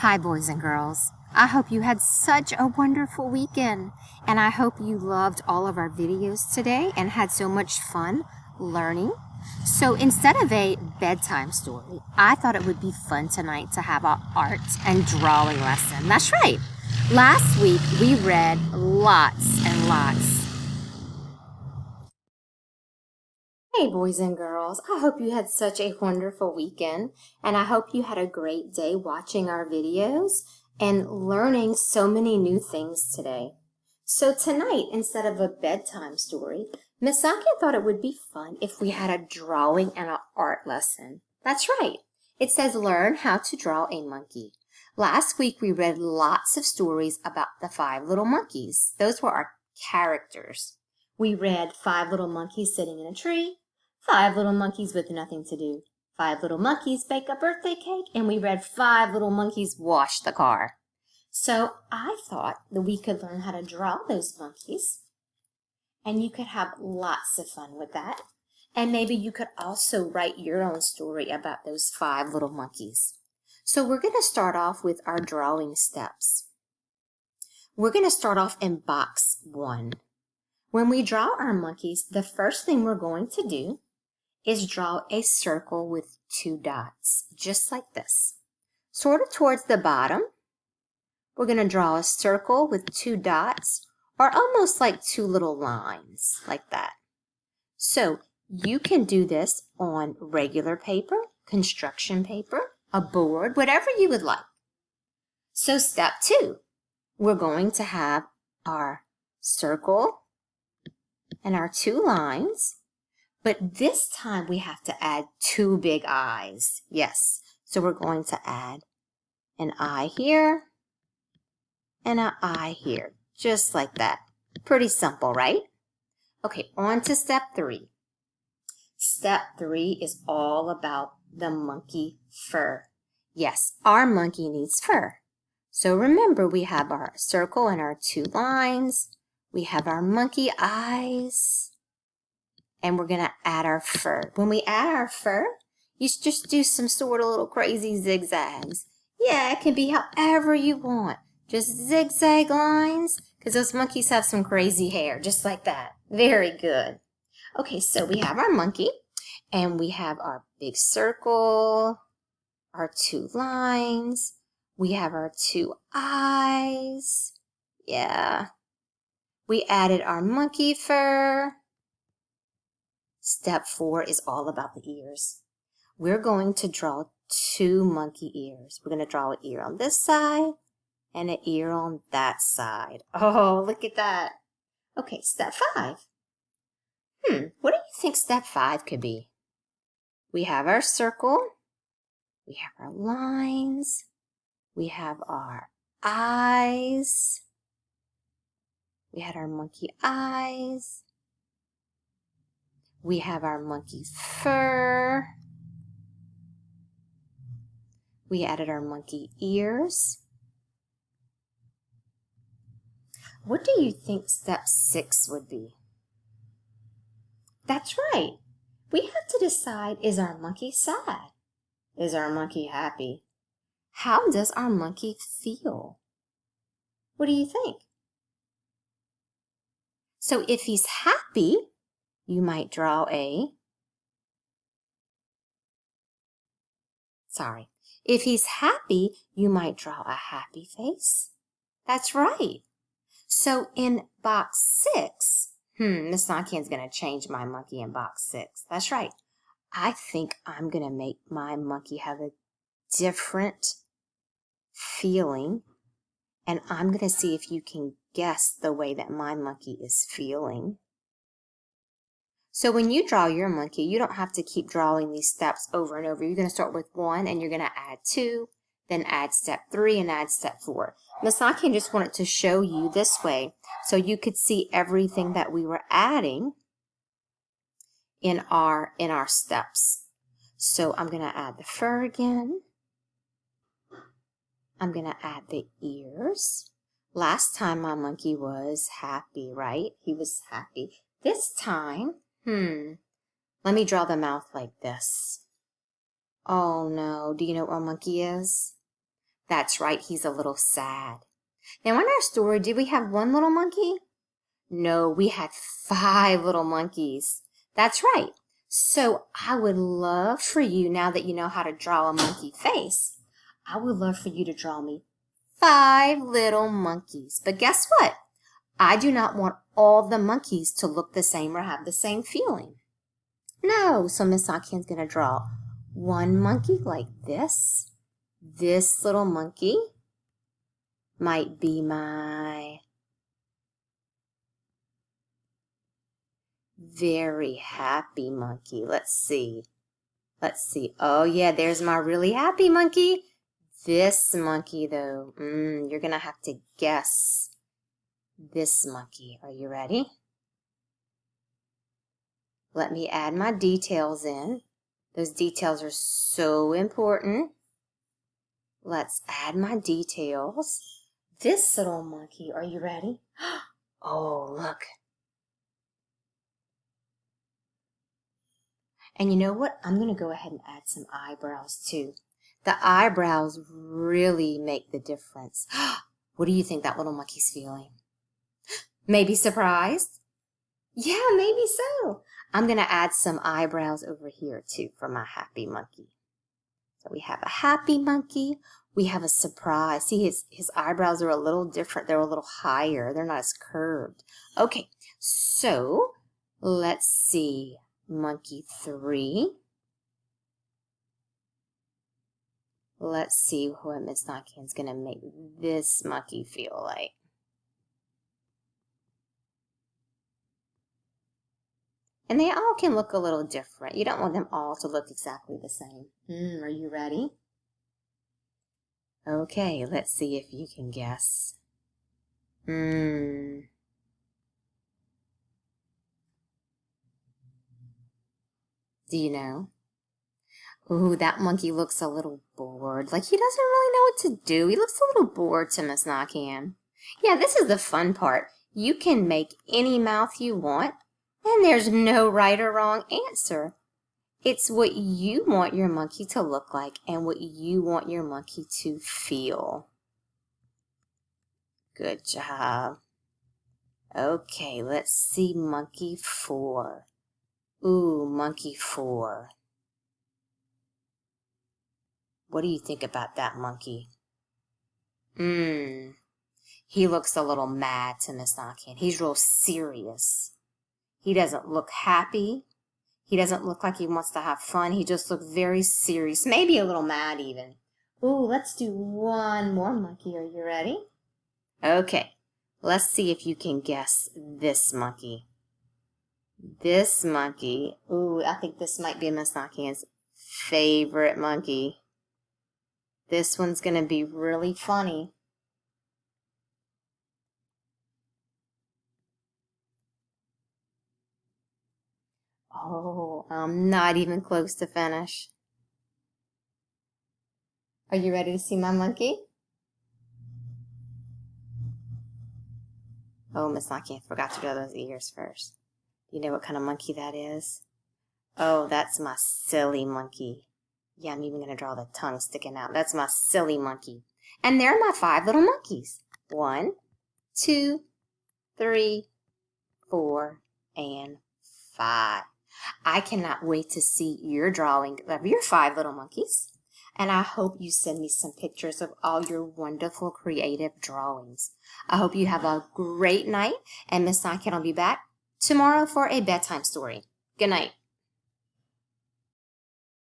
Hi, boys and girls. I hope you had such a wonderful weekend, and I hope you loved all of our videos today and had so much fun learning. So instead of a bedtime story, I thought it would be fun tonight to have an art and drawing lesson. That's right. Last week we read lots and lots. Hey, boys and girls. I hope you had such a wonderful weekend, and I hope you had a great day watching our videos and learning so many new things today. So tonight, instead of a bedtime story, Miss Saki thought it would be fun if we had a drawing and an art lesson. That's right. It says learn how to draw a monkey. Last week we read lots of stories about the 5 little monkeys. Those were our characters. We read 5 little monkeys sitting in a tree, 5 little monkeys with nothing to do, 5 little monkeys bake a birthday cake, and we read 5 little monkeys wash the car. So I thought that we could learn how to draw those monkeys, and you could have lots of fun with that. And maybe you could also write your own story about those 5 little monkeys. So we're going to start off with our drawing steps. We're going to start off in box 1. When we draw our monkeys, the first thing we're going to do is draw a circle with 2 dots, just like this. Sort of towards the bottom, we're going to draw a circle with 2 dots, or almost like 2 little lines, like that. So you can do this on regular paper, construction paper, a board, whatever you would like. So step 2, we're going to have our circle and our 2 lines. But this time we have to add 2 big eyes. Yes, so we're going to add an eye here and an eye here, just like that. Pretty simple, right? Okay, on to step 3. Step 3 is all about the monkey fur. Yes, our monkey needs fur. So remember, we have our circle and our 2 lines. We have our monkey eyes. And we're going to add our fur. When we add our fur, you just do some sort of little crazy zigzags. Yeah, it can be however you want. Just zigzag lines, because those monkeys have some crazy hair, just like that. Very good. Okay, so we have our monkey, and we have our big circle, our 2 lines. We have our 2 eyes. Yeah. We added our monkey fur. Step 4 is all about the ears. We're going to draw 2 monkey ears. We're going to draw an ear on this side and an ear on that side. Oh, look at that. Okay, step 5. What do you think step 5 could be? We have our circle. We have our lines. We have our eyes. We had our monkey eyes. We have our monkey fur. We added our monkey ears. What do you think step 6 would be? That's right. We have to decide, is our monkey sad? Is our monkey happy? How does our monkey feel? What do you think? So if he's happy, you might draw If he's happy, you might draw a happy face. That's right. So in box 6, Miss Sankian's going to change my monkey in box 6. That's right. I think I'm going to make my monkey have a different feeling, and I'm going to see if you can guess the way that my monkey is feeling. So when you draw your monkey, you don't have to keep drawing these steps over and over. You're going to start with 1, and you're going to add 2, then add step 3, and add step 4. Miss Sankian just wanted to show you this way so you could see everything that we were adding in our steps. So I'm going to add the fur again. I'm going to add the ears. Last time my monkey was happy, right? He was happy. This time, let me draw the mouth like this. Oh no, do you know what a monkey is? That's right, he's a little sad. Now, in our story, did we have one little monkey? No, we had 5 little monkeys. That's right. So I would love for you, now that you know how to draw a monkey face, I would love for you to draw me 5 little monkeys. But guess what? I do not want all the monkeys to look the same or have the same feeling. No, so Miss Akian's going to draw one monkey like this. This little monkey might be my very happy monkey. Let's see. Oh, yeah, there's my really happy monkey. This monkey, though, you're going to have to guess this monkey. Are you ready? Let me add my details in. Those details are so important. Let's add my details. This little monkey, are you ready? Oh, look. And you know what? I'm going to go ahead and add some eyebrows too. The eyebrows really make the difference. What do you think that little monkey's feeling? Maybe surprised? Yeah, maybe so. I'm going to add some eyebrows over here too for my happy monkey. So we have a happy monkey. We have a surprise. See, his eyebrows are a little different. They're a little higher. They're not as curved. Okay, so let's see. Monkey 3. Let's see what Miss Nakian's going to make this monkey feel like. And they all can look a little different. You don't want them all to look exactly the same. Are you ready? Okay, let's see if you can guess. Do you know? Ooh, that monkey looks a little bored. Like he doesn't really know what to do. He looks a little bored to Miss Nakian. Yeah, this is the fun part. You can make any mouth you want, and there's no right or wrong answer. It's what you want your monkey to look like and what you want your monkey to feel. Good job. Okay, let's see monkey 4. Ooh, monkey 4. What do you think about that monkey? He looks a little mad to Miss Nakian. He's real serious. He doesn't look happy. He doesn't look like he wants to have fun. He just looks very serious, maybe a little mad even. Ooh, let's do one more monkey. Are you ready? Okay, let's see if you can guess this monkey. This monkey, ooh, I think this might be Miss Nakian's favorite monkey. This one's going to be really funny. Oh, I'm not even close to finish. Are you ready to see my monkey? Oh, Miss Nakian forgot to draw those ears first. You know what kind of monkey that is? Oh, that's my silly monkey. Yeah, I'm even going to draw the tongue sticking out. That's my silly monkey. And there are my 5 little monkeys. 1, 2, 3, 4, and 5. I cannot wait to see your drawing of your 5 little monkeys. And I hope you send me some pictures of all your wonderful creative drawings. I hope you have a great night. And Miss Nakian will be back tomorrow for a bedtime story. Good night.